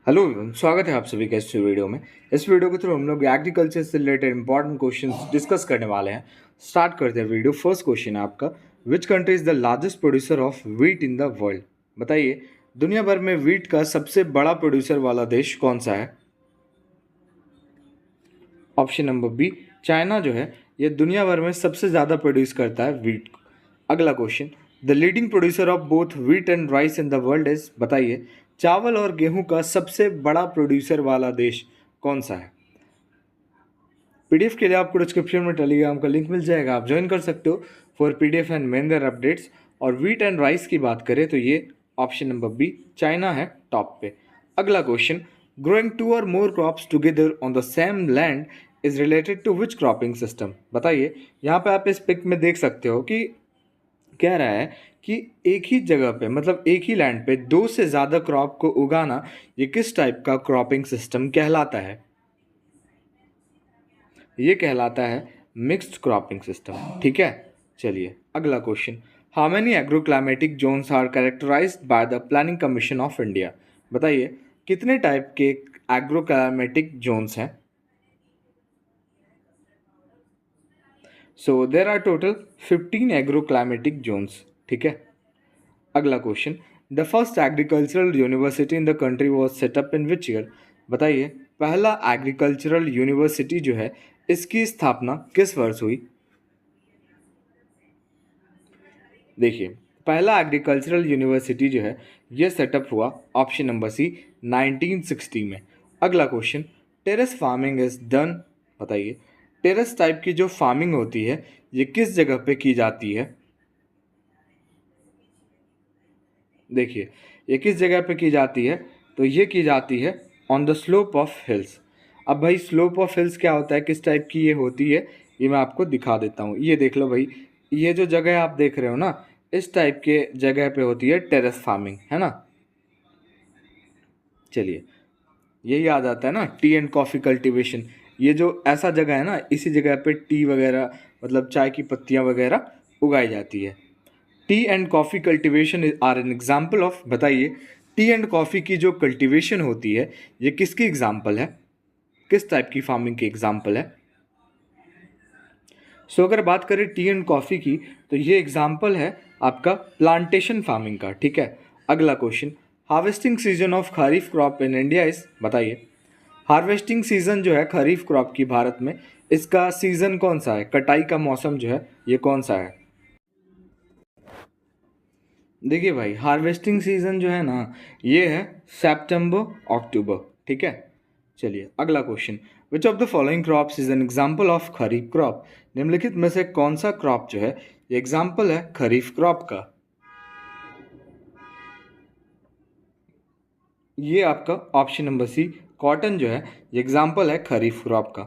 Hello everyone, स्वागत है आप सभी का इस वीडियो में। इस वीडियो के थ्रू हम लोग एग्रीकल्चर से रिलेटेड इंपॉर्टेंट क्वेश्चंस डिस्कस करने वाले हैं। स्टार्ट करते हैं वीडियो। फर्स्ट क्वेश्चन है आपका, विच country is the largest producer of wheat in the world? बताइए, दुनिया भर में व्हीट का सबसे बड़ा प्रोड्यूसर वाला देश कौन सा है? ऑप्शन नंबर बी, चाइना जो है ये दुनिया भर में सबसे ज़्यादा प्रोड्यूस करता है व्हीट। अगला question, the leading producer of both wheat and rice in the world is? बताइए, चावल और गेहूं का सबसे बड़ा प्रोड्यूसर वाला देश कौन सा है? पीडीएफ के लिए आपको डिस्क्रिप्शन में टेलीग्राम का लिंक मिल जाएगा, आप ज्वाइन कर सकते हो for PDF and main their updates. और व्हीट एंड राइस की बात करें तो ये ऑप्शन नंबर बी, चाइना है टॉप पे। अगला question, growing two or more crops together on the same land is related to which cropping system? बताइए, यहाँ पे आप इस पिक में देख सकते हो कि कह रहा है कि एक ही जगह पे, मतलब एक ही लैंड पे दो से ज़्यादा क्रॉप को उगाना, ये किस टाइप का क्रॉपिंग सिस्टम कहलाता है? ये कहलाता है मिक्स्ड क्रॉपिंग सिस्टम। ठीक है, चलिए अगला question, how many agroclimatic zones are characterized by the planning commission of India? बताइए, कितने टाइप के एग्रोक्लाइमेटिक जोन्स हैं? So there are total 15 agroclimatic zones. ठीक है, अगला question, the first agricultural university in the country was set up in which year? बताइए, पहला agricultural university जो है इसकी स्थापना किस वर्ष हुई? देखिए, पहला एग्रीकल्चरल यूनिवर्सिटी जो है ये सेटअप हुआ ऑप्शन नंबर सी 1960 में। अगला question, terrace farming is done? बताइए, टेरेस टाइप की जो फार्मिंग होती है ये किस जगह पे की जाती है? देखिए, ये किस जगह पे की जाती है? तो ये की जाती है on the slope of hills. अब भाई, स्लोप ऑफ हिल्स क्या होता है, किस टाइप की ये होती है, ये मैं आपको दिखा देता हूँ। ये देख लो भाई, ये जो जगह आप देख रहे हो ना, इस टाइप के जगह पे होती है टेरेस फार्मिंग, है ना। चलिए, यही आ जाता है ना टी एंड कॉफ़ी कल्टीवेशन। ये जो ऐसा जगह है ना, इसी जगह पे टी वगैरह, मतलब चाय की पत्तियाँ वगैरह उगाई जाती है। Tea and coffee cultivation are an example of? बताइए, टी एंड कॉफ़ी की जो कल्टीवेशन होती है ये किसकी एग्जाम्पल है, किस टाइप की फार्मिंग की एग्जाम्पल है? सो अगर बात करें टी एंड कॉफ़ी की, तो ये एग्जाम्पल है आपका प्लांटेशन फार्मिंग का। ठीक है, अगला question, harvesting season of kharif crop in India is? बताइए, हार्वेस्टिंग सीजन जो है खरीफ क्रॉप की भारत में, इसका सीजन कौन सा है, कटाई का मौसम जो है ये कौन सा है? देखिए भाई, हार्वेस्टिंग सीजन जो है ना ये है सितंबर अक्टूबर। ठीक है, चलिए अगला question, which of the following crops is an example of kharif crop? निम्नलिखित में से कौन सा क्रॉप जो है ये एग्जाम्पल है खरीफ क्रॉप का? ये आपका ऑप्शन नंबर सी, कॉटन जो है ये एग्जाम्पल है खरीफ क्रॉप का।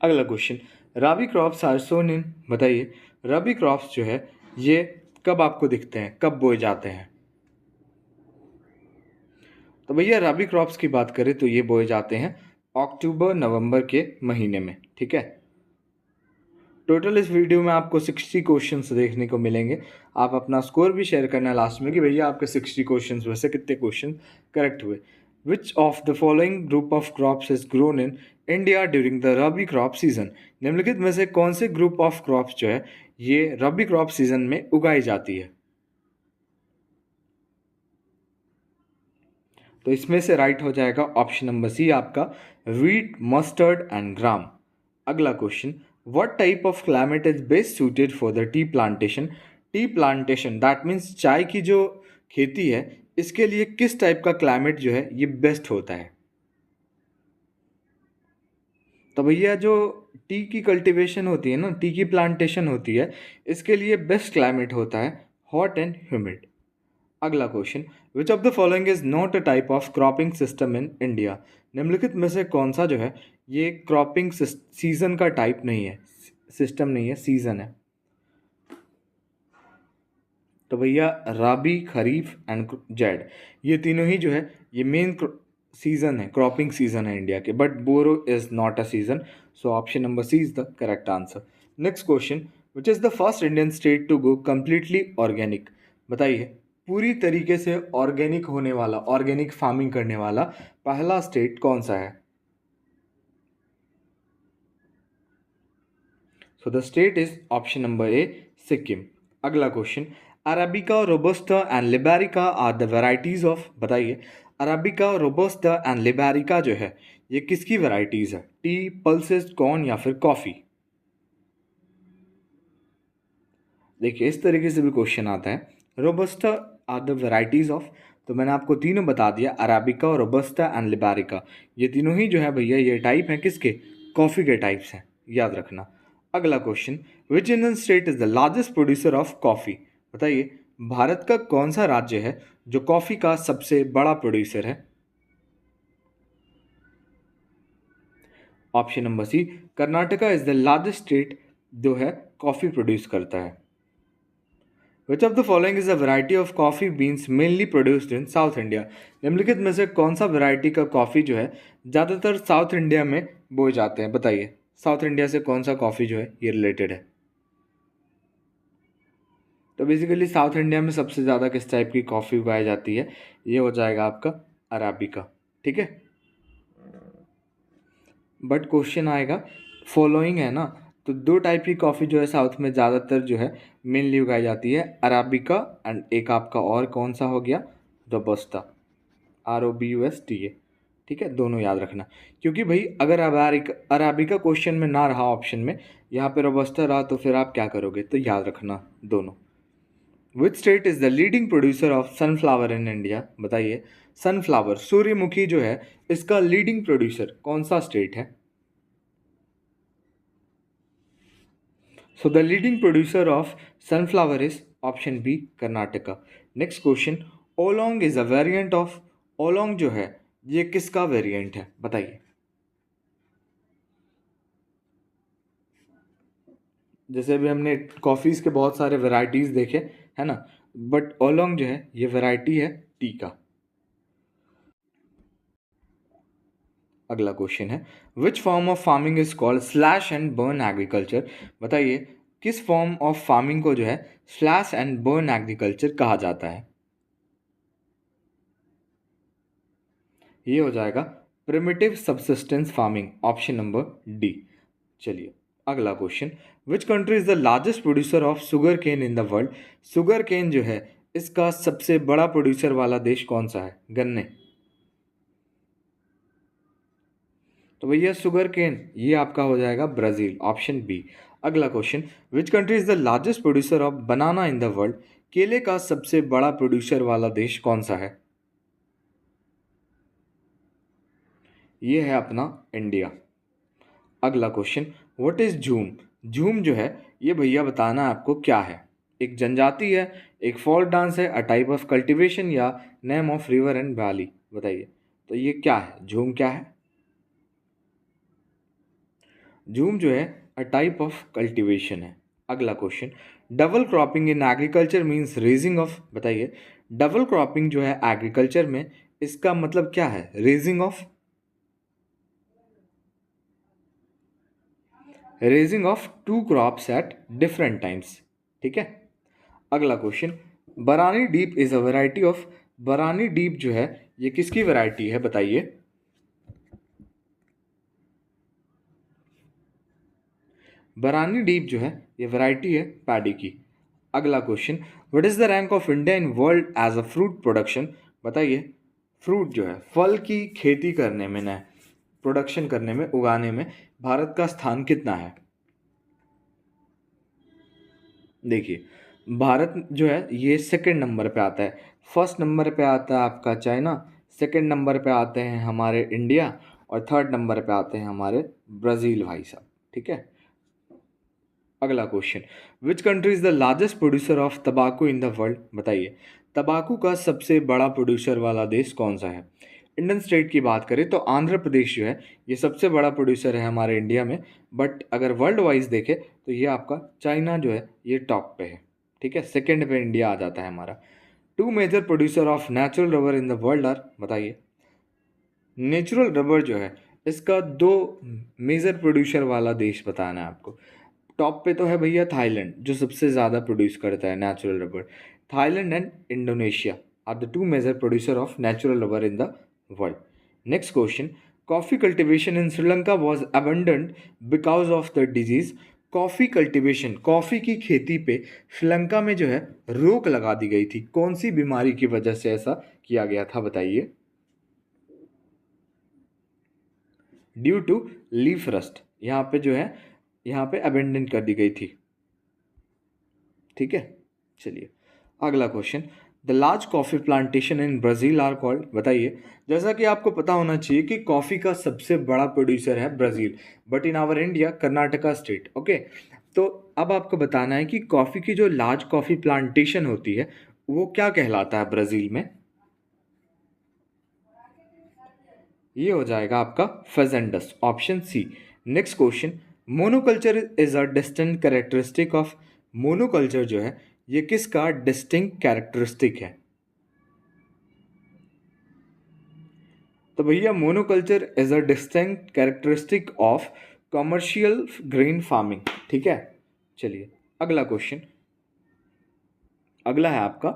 अगला क्वेश्चन, रबी क्रॉप्स आर सोन इन? बताइए, रबी क्रॉप्स जो है ये कब आपको दिखते हैं, कब बोए जाते हैं? तो भैया, रबी क्रॉप्स की बात करें तो ये बोए जाते हैं अक्टूबर नवंबर के महीने में। ठीक है, टोटल इस वीडियो में आपको 60 क्वेश्चंस देखने को मिलेंगे। आप अपना स्कोर भी शेयर करना लास्ट में कि भैया आपके 60 क्वेश्चंस में से कितने क्वेश्चन करेक्ट हुए। विच of the following group of crops is grown in India during the rabi crop season? निम्नलिखित में से कौन से ग्रुप ऑफ क्रॉप्स जो है ये रबी क्रॉप सीजन में उगाई जाती है? तो इसमें से राइट हो जाएगा ऑप्शन नंबर सी आपका, व्हीट, मस्टर्ड एंड ग्राम। अगला question, what type of climate is best suited for the tea plantation? Tea plantation that means चाय की जो खेती है, इसके लिए किस टाइप का क्लाइमेट जो है ये बेस्ट होता है? तो भैया, जो टी की कल्टीवेशन होती है ना, टी की प्लांटेशन होती है, इसके लिए बेस्ट क्लाइमेट होता है हॉट एंड ह्यूमिड। अगला question, which of the following is not a type of cropping system in India? निम्नलिखित में से कौन सा जो है ये क्रॉपिंग सीजन का टाइप नहीं है, सिस्टम नहीं है, सीजन है? तो भैया, राबी, खरीफ एंड जेड, ये तीनों ही जो है ये मेन सीजन है, क्रॉपिंग सीजन है इंडिया के। But boro is not a season. So option number C is the correct answer. Next question, which is the first Indian state to go completely organic? बताइए, पूरी तरीके से ऑर्गेनिक होने वाला, organic farming करने वाला पहला स्टेट कौन सा है? So the state is option number A, Sikkim. अगला question, arabica, robusta and liberica are the varieties of, बताइए अराबिका, रोबस्टा एंड लिबेरिका जो है ये किसकी वेराइटीज है? टी, पल्सेस, कॉर्न या फिर कॉफी? देखिए इस तरीके से भी क्वेश्चन आता है, robusta are the varieties of, तो मैंने आपको तीनों बता दिया, अराबिका, रोबस्टा एंड लिबेरिका, ये तीनों ही जो है भैया ये टाइप हैं किसके? कॉफ़ी के टाइप्स हैं, याद रखना। अगला question, which Indian state is the largest producer of coffee? बताइए भारत का कौन सा राज्य है जो कॉफ़ी का सबसे बड़ा प्रोड्यूसर है? Option number C, Karnataka is the largest state जो है कॉफ़ी प्रोड्यूस करता है। Which of the following is a variety of coffee beans mainly produced in South India? निम्नलिखित में से कौन सा वैरायटी का कॉफ़ी जो है ज़्यादातर साउथ इंडिया में बोए जाते हैं? बताइए साउथ इंडिया से कौन सा कॉफ़ी जो है ये रिलेटेड है? तो बेसिकली साउथ इंडिया में सबसे ज़्यादा किस टाइप की कॉफ़ी उगाई जाती है? ये हो जाएगा आपका अराबिका, ठीक है। बट क्वेश्चन आएगा, फॉलोइंग है ना, तो दो टाइप की कॉफ़ी जो है साउथ में ज़्यादातर जो है मेनली उगाई जाती है, अराबिका एंड एक आपका और कौन सा हो गया, रोबस्टा, ROBUSTA, ठीक है, दोनों याद रखना। क्योंकि भाई अगर अराबिका क्वेश्चन में ना रहा ऑप्शन में, यहाँ पे रोबस्टा रहा, तो फिर आप क्या करोगे? तो याद रखना दोनों। Which state is the leading producer of sunflower in India? बताइए सनफ्लावर, सूर्यमुखी जो है इसका लीडिंग प्रोड्यूसर कौन सा स्टेट है? So the leading producer of sunflower is option B, Karnataka. Next question, oolong is a variant of, oolong जो है ये किसका वेरिएंट है? बताइए। जैसे अभी हमने कॉफ़ीज़ के बहुत सारे वैरायटीज़ देखे है ना, बट ओलोंग जो है ये वैरायटी है टी का। अगला क्वेश्चन है, which form of farming is called slash and burn agriculture? बताइए किस फॉर्म ऑफ फार्मिंग को जो है स्लैश एंड बर्न एग्रीकल्चर कहा जाता है? ये हो जाएगा primitive subsistence farming, option number D. चलिए अगला question, which country is the largest producer of sugarcane in the world? Sugarcane जो है इसका सबसे बड़ा प्रोड्यूसर वाला देश कौन सा है, गन्ने? तो भैया शुगर केन ये आपका हो जाएगा ब्राज़ील, ऑप्शन बी। अगला question, which country is the largest producer of banana in the world? केले का सबसे बड़ा प्रोड्यूसर वाला देश कौन सा है? ये है अपना इंडिया। अगला क्वेश्चन, व्हाट इज झूम? झूम जो है ये भैया बताना है आपको क्या है, एक जनजाति है, एक फोक डांस है, अ टाइप ऑफ कल्टीवेशन या name of river and valley? बताइए तो ये क्या है, झूम क्या है? झूम जो है अ टाइप ऑफ कल्टीवेशन है। अगला question, double cropping in agriculture means raising of? बताइए डबल क्रॉपिंग जो है एग्रीकल्चर में इसका मतलब क्या है, raising of? Raising of two crops at different times, ठीक है। अगला question, Barani Deep is a variety of, Barani Deep जो है ये किसकी वैरायटी है? बताइए बरानी डीप जो है ये वैरायटी है पैडी की। अगला question, what is the rank of India in world as a fruit production? बताइए फ्रूट जो है फल की खेती करने में न, प्रोडक्शन करने में, उगाने में भारत का स्थान कितना है? देखिए भारत जो है ये सेकंड नंबर पे आता है, फर्स्ट नंबर पे आता है आपका चाइना, सेकंड नंबर पे आते हैं हमारे इंडिया, और थर्ड नंबर पे आते हैं हमारे ब्राज़ील भाई साहब, ठीक है। अगला question, which country is the largest producer of तंबाकू इन द वर्ल्ड? बताइए तंबाकू का सबसे बड़ा प्रोड्यूसर वाला देश कौन सा है? इंडियन स्टेट की बात करें तो आंध्र प्रदेश जो है ये सबसे बड़ा प्रोड्यूसर है हमारे इंडिया में, बट अगर वर्ल्ड वाइज देखें तो ये आपका चाइना जो है ये टॉप पे है, ठीक है, सेकेंड पे इंडिया आ जाता है हमारा। Two major producer of natural rubber in the world are? बताइए नेचुरल रबर जो है इसका दो मेजर प्रोड्यूसर वाला देश बताना है आपको। टॉप पे तो है भैया थाईलैंड जो सबसे ज़्यादा प्रोड्यूस करता है natural rubber, Thailand and Indonesia are the two major producers of natural rubber in the world. Next question. Coffee cultivation in Sri Lanka was abandoned because of the disease. Coffee cultivation, coffee की खेती पे श्रीलंका में जो है रोक लगा दी गई थी। कौन सी बीमारी की वजह से ऐसा किया गया था बताइए? ड्यू टू लीफ रस्ट, यहाँ पे जो है यहाँ पे अबेंडन कर दी गई थी। ठीक है, चलिए अगला question. The large coffee plantation in Brazil are called, बताइए। जैसा कि आपको पता होना चाहिए कि कॉफ़ी का सबसे बड़ा प्रोड्यूसर है Brazil, but in our India Karnataka state. Okay, तो अब आपको बताना है कि कॉफ़ी की जो लार्ज कॉफ़ी प्लांटेशन होती है वो क्या कहलाता है ब्राज़ील में? ये हो जाएगा आपका फेजेंडस, option C. Next question. Monoculture is a distinct characteristic of, monoculture जो है ये किसका डिस्टिंक्ट कैरेक्टरिस्टिक है? तो भैया monoculture is a distinct characteristic of commercial grain farming. ठीक है, चलिए अगला क्वेश्चन। अगला है आपका,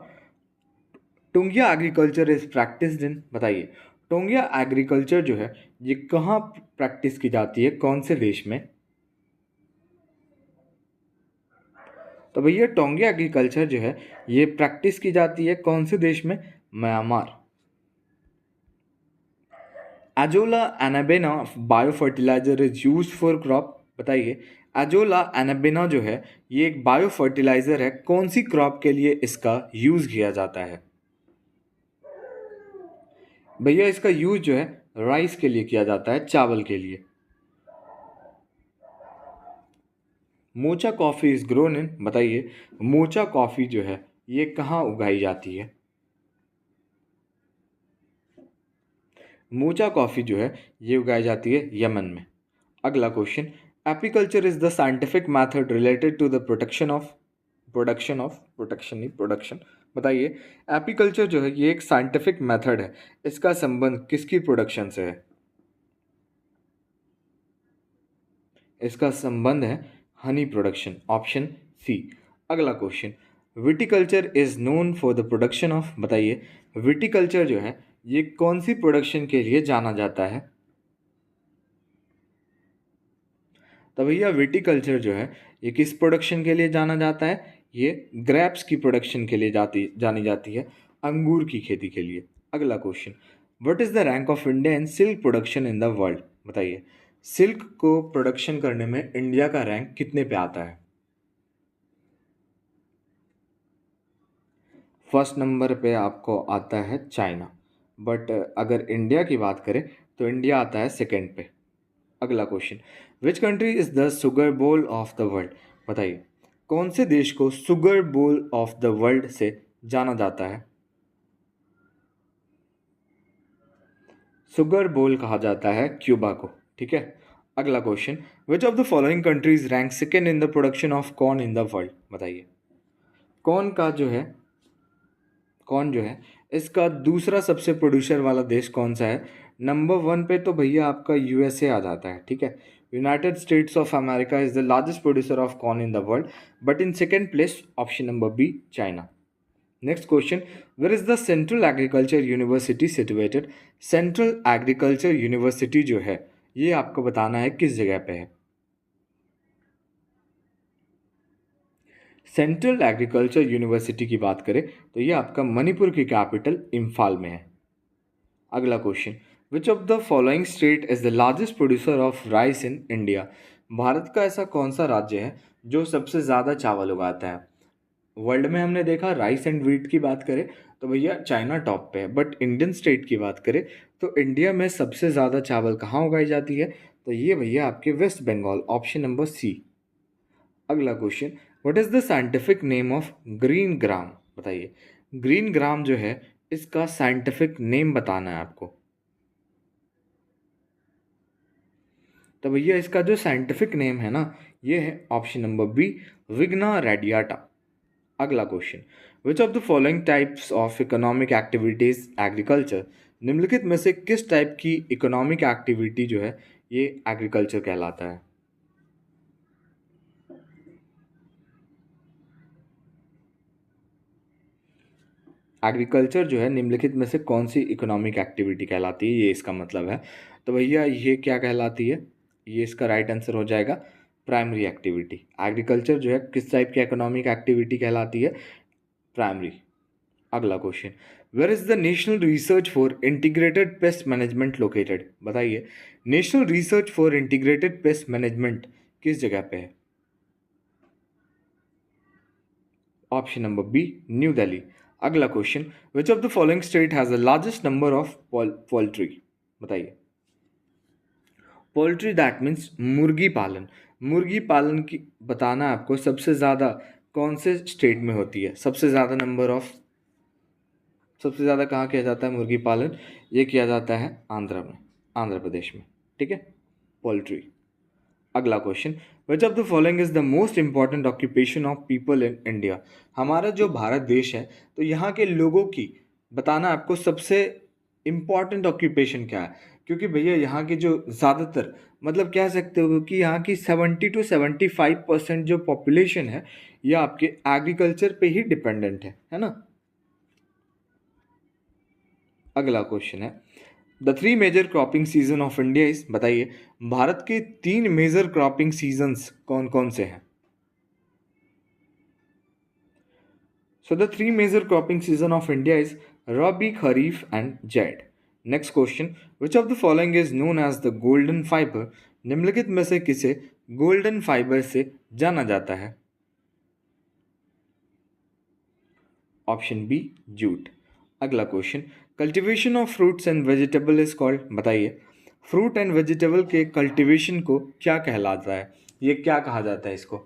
taungya agriculture is practised in, बताइए। टोंगिया एग्रीकल्चर जो है ये कहाँ प्रैक्टिस की जाती है, कौन से देश में? तो भैया टोंगिया एग्रीकल्चर जो है ये प्रैक्टिस की जाती है कौन से देश में? Myanmar. Azolla anabaena bio fertiliser is used for crop, बताइए। एजोला एनाबेना जो है ये एक बायो फर्टिलाइजर है, कौन सी क्रॉप के लिए इसका यूज किया जाता है? भैया इसका यूज जो है राइस के लिए किया जाता है, चावल के लिए। Mocha coffee is grown in, बताइए। मोचा कॉफी जो है ये कहाँ उगाई जाती है? मोचा कॉफी जो है ये उगाई जाती है यमन में। अगला question. Apiculture is the scientific method related to the protection नहीं प्रोडक्शन, बताइए। एपीकल्चर जो है ये एक साइंटिफिक मेथड है, इसका संबंध किसकी प्रोडक्शन से है? इसका संबंध है हनी प्रोडक्शन, ऑप्शन सी। अगला question. Viticulture is known for the production of, बताइए। विटिकल्चर जो है ये कौन सी प्रोडक्शन के लिए जाना जाता है? तो भैया विटिकल्चर जो है ये किस प्रोडक्शन के लिए जाना जाता है? ये ग्रेप्स की प्रोडक्शन के लिए जानी जाती है, अंगूर की खेती के लिए। अगला question. What is the rank of India in silk production in the world, बताइए। सिल्क को प्रोडक्शन करने में इंडिया का रैंक कितने पे आता है? फर्स्ट नंबर पे आपको आता है चाइना, बट अगर इंडिया की बात करें तो इंडिया आता है सेकंड पे। अगला question. Which country is the sugar bowl of the world, बताइए। कौन से देश को sugar bowl of the world से जाना जाता है? सुगर बोल कहा जाता है क्यूबा को। ठीक है, अगला question. Which of the following countries rank second in the production of corn in the world, बताइए। कॉर्न का जो है कौन जो है इसका दूसरा सबसे प्रोड्यूसर वाला देश कौन सा है? नंबर वन पे तो भैया आपका यूएसए आ जाता है। ठीक है, United States of America is the largest producer of corn in the world, but in second place option number B China. Next question. Where is the central agriculture university situated? Central agriculture university जो है ये आपको बताना है किस जगह पे है। सेंट्रल एग्रीकल्चर यूनिवर्सिटी की बात करें तो ये आपका मणिपुर की कैपिटल इम्फाल में है। अगला question. Which of the following state is the largest producer of rice in India? Bharat का ऐसा कौन सा राज्य है जो सबसे ज़्यादा चावल उगाता है? वर्ल्ड में हमने देखा राइस एंड व्हीट की बात करें तो भैया चाइना टॉप पे है, बट इंडियन स्टेट की बात करें तो इंडिया में सबसे ज़्यादा चावल कहाँ उगाई जाती है? तो ये भैया आपके West Bengal, option number C. अगला question. What is the scientific name of green gram, बताइए। ग्रीन ग्राम जो है इसका साइंटिफिक नेम बताना है आपको। तो भैया इसका जो साइंटिफिक नेम है ना ये है ऑप्शन नंबर बी, विग्ना रेडियाटा। अगला question. Which of the following types of economic activities agriculture? निम्नलिखित में से किस टाइप की इकोनॉमिक एक्टिविटी जो है ये एग्रीकल्चर कहलाता है? एग्रीकल्चर जो है निम्नलिखित में से कौन सी इकोनॉमिक एक्टिविटी कहलाती है, ये इसका मतलब है। तो भैया ये क्या कहलाती है, ये इसका राइट आंसर हो जाएगा प्राइमरी एक्टिविटी। एग्रीकल्चर जो है किस टाइप की इकोनॉमिक एक्टिविटी कहलाती है, प्राइमरी। अगला question, where is the national research for integrated pest management located, बताइए national research for integrated pest management किस जगह पे है। Option number B, New Delhi. अगला question, which of the following state has the largest number of poultry, बताइए। Poultry that means मुर्गी पालन। मुर्गी पालन की बताना है आपको सबसे ज़्यादा कौन से स्टेट में होती है, सबसे ज़्यादा नंबर ऑफ, सबसे ज़्यादा कहाँ किया जाता है मुर्गी पालन, ये किया जाता है आंध्र में, आंध्र प्रदेश में, ठीक है, पोल्ट्री। अगला question, which of the following is the most important occupation of people in India. हमारा जो भारत देश है तो यहाँ के लोगों की बताना आपको सबसे इम्पॉर्टेंट ऑक्यूपेशन क्या है, क्योंकि भैया यहाँ की जो ज़्यादातर मतलब कह सकते हो कि यहाँ की 70 to 75% जो पॉपुलेशन है ये आपके एग्रीकल्चर पे ही डिपेंडेंट है ना। अगला क्वेश्चन है, the three major cropping season of India is, बताइए भारत के तीन मेजर क्रॉपिंग सीजन्स कौन कौन से हैं। So the three major cropping season of India is rabi, kharif and zaid. Next question, which of the following is known as the golden fibre, निम्नलिखित में से किसे गोल्डन फाइबर से जाना जाता है। Option B, jute. अगला question, cultivation of fruits and vegetable is called, बताइए फ्रूट एंड वेजिटेबल के कल्टीवेशन को क्या कहलाता है, ये क्या कहा जाता है इसको,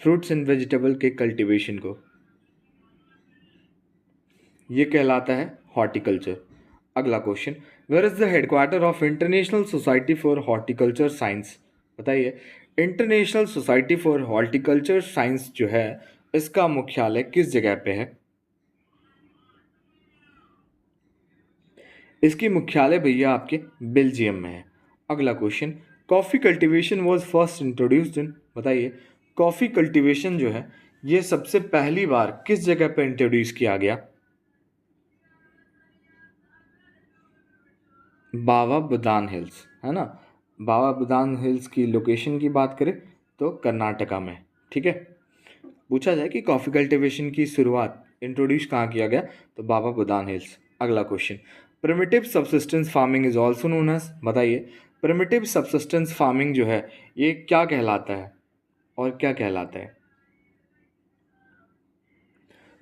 फ्रूट्स एंड वेजिटेबल के कल्टीवेशन को, ये कहलाता है हॉर्टिकल्चर। अगला question, where is the headquarter of international society for horticulture science, बताइए international society for horticulture science जो है इसका मुख्यालय किस जगह पे है। इसकी मुख्यालय भैया आपके बेल्जियम में है। अगला question, coffee cultivation was first introduced in, बताइए कॉफ़ी कल्टीवेशन जो है ये सबसे पहली बार किस जगह पर इंट्रोड्यूस किया गया। बाबा बुदान हिल्स, है ना। बाबा बुदान हिल्स की लोकेशन की बात करें तो कर्नाटका में, ठीक है। पूछा जाए कि कॉफ़ी कल्टीवेशन की शुरुआत इंट्रोड्यूस कहाँ किया गया तो बाबा बुदान हिल्स। अगला question, primitive subsistence farming is also known as, बताइए प्रिमिटिव सबसिस्टेंस फार्मिंग जो है ये क्या कहलाता है और क्या कहलाता है।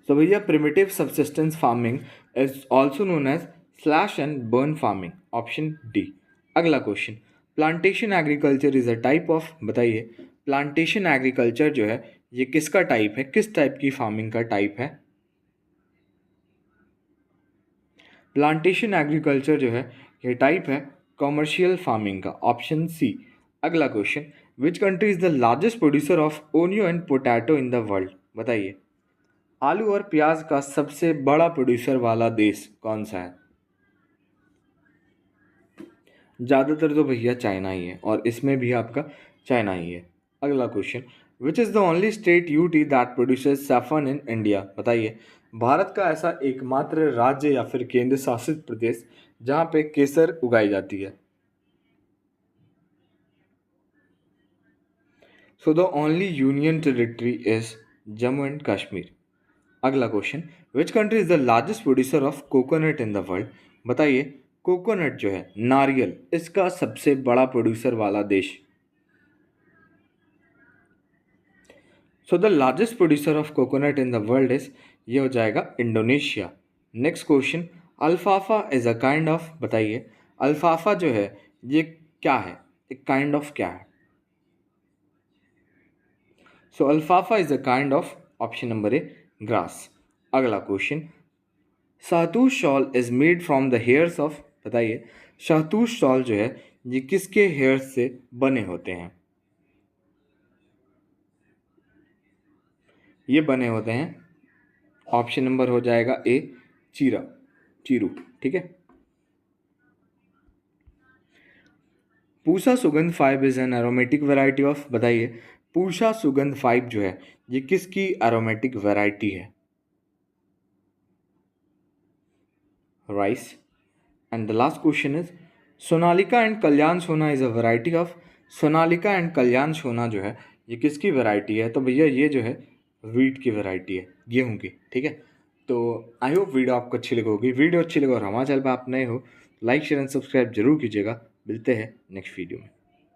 तो भैया primitive subsistence farming is also known as slash and burn farming, option D. अगला question, plantation agriculture is a type of, बताइए प्लांटेशन एग्रीकल्चर जो है ये किसका टाइप है, किस टाइप की फार्मिंग का टाइप है। प्लांटेशन एग्रीकल्चर जो है ये टाइप है कॉमर्शियल फार्मिंग का, ऑप्शन सी। अगला question, which country is the largest producer of onion and potato in the world, बताइए आलू और प्याज का सबसे बड़ा प्रोड्यूसर वाला देश कौन सा है। ज़्यादातर तो भैया चाइना ही है और इसमें भी आपका चाइना ही है। अगला question, which is the only state UT that produces saffron in India, बताइए भारत का ऐसा एकमात्र राज्य या फिर केंद्र शासित प्रदेश जहाँ पे केसर उगाई जाती है। So the only union territory is Jammu and Kashmir. अगला question, which country is the largest producer of coconut in the world, बताइए कोकोनट जो है नारियल इसका सबसे बड़ा प्रोड्यूसर वाला देश। So the largest producer of coconut in the world is, ये हो जाएगा Indonesia. Next question, alfalfa is a kind of, बताइए अल्फाफा जो है ये क्या है, एक काइंड ऑफ क्या है। So alfalfa is a kind of, option number A grass. अगला question, shahtoosh shawl is made from the hairs of, बताइए शहतूश शॉल जो है ये किसके हेयर्स से बने होते हैं। ये बने होते हैं, ऑप्शन नंबर हो जाएगा ए चीरा, चीरू, ठीक है। पूसा सुगंध five is an aromatic variety of, बताइए पूसा सुगंध फाइव जो है ये किसकी एरोमेटिक वैरायटी है। rice. And the last question is Sonalika and Kalyan Sona is a variety of Sonalika and Kalyan Sona जो है ये किसकी वैरायटी है? तो भैया ये जो है वीट की वैरायटी है, गेहूं की। ठीक है, तो आई होप वीडियो आपको अच्छी लगी होगी। वीडियो अच्छी लगे और हमारे चैनल पर आप नए हो, लाइक शेयर एंड सब्सक्राइब जरूर कीजिएगा। मिलते हैं नेक्स्ट वीडियो में।